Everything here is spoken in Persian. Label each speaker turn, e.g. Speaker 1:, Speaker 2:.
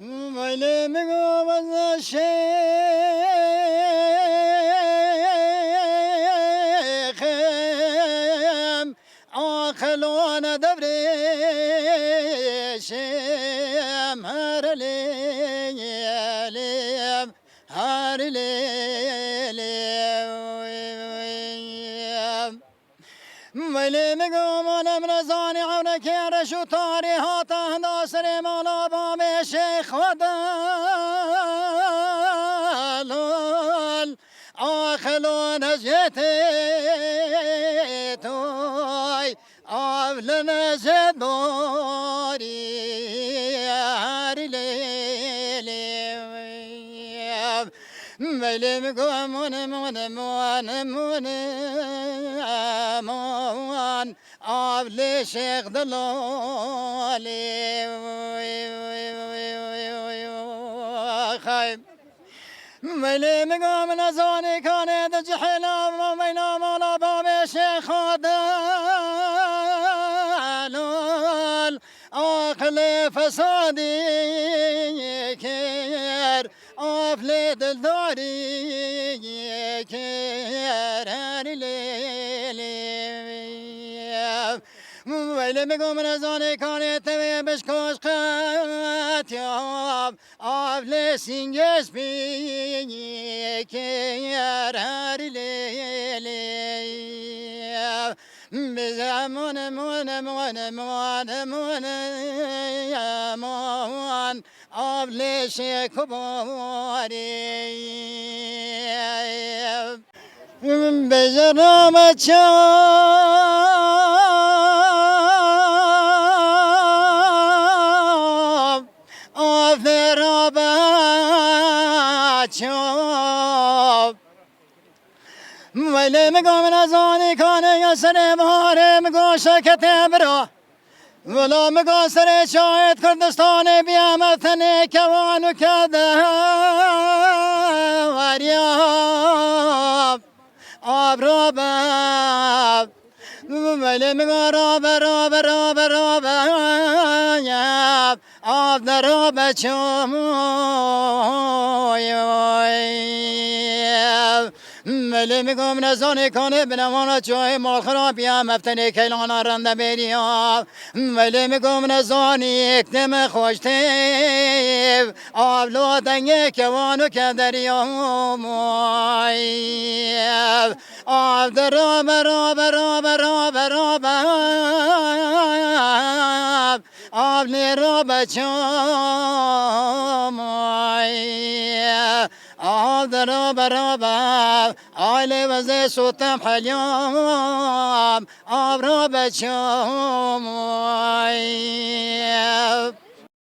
Speaker 1: ويلي مقوم الشيخ عاقلون دبري شيم هرليم هرليم ويلي مقوم انا من زاني عونك يا رشو طاريحات ناصر مولا بام شيخ ودال آخلون جيتي توي أولنا زد بوري هارليلي ميلي مقوم من أبلي شيخ دلالي خايب ميلي مقوم نزاني كان دجحنا ومينا مولا بابي شيخ دلال أخلي فسادي كير أفلي دلداري كير ويلي مقوم نزاني كان تبي بشكوش قاتياب أفلي سينجس بي كير بزمون من أبلي شكباري بزرام تشاب أفرابا تشاب ويلي مقوم نزاني كان يسري بهاري مقوشة كتبرو ولا مقاصر شاهد كردستاني بيامتني كوان كذا ورياب أبراباب ويلي مقراب راب راب راب ياب أبدراب شموي ملی میگم نزانی کنه بنمانا چای مال خراب یا مفتنی کیلانا رنده بیریا ملی میگم نزانی اکتم خوشتیب آبلو دنگه کوانو که دریا مایب آب در راب راب راب راب راب آب نیراب چامای آب در برابر آلی وزه سوتم حلیام آب را بچام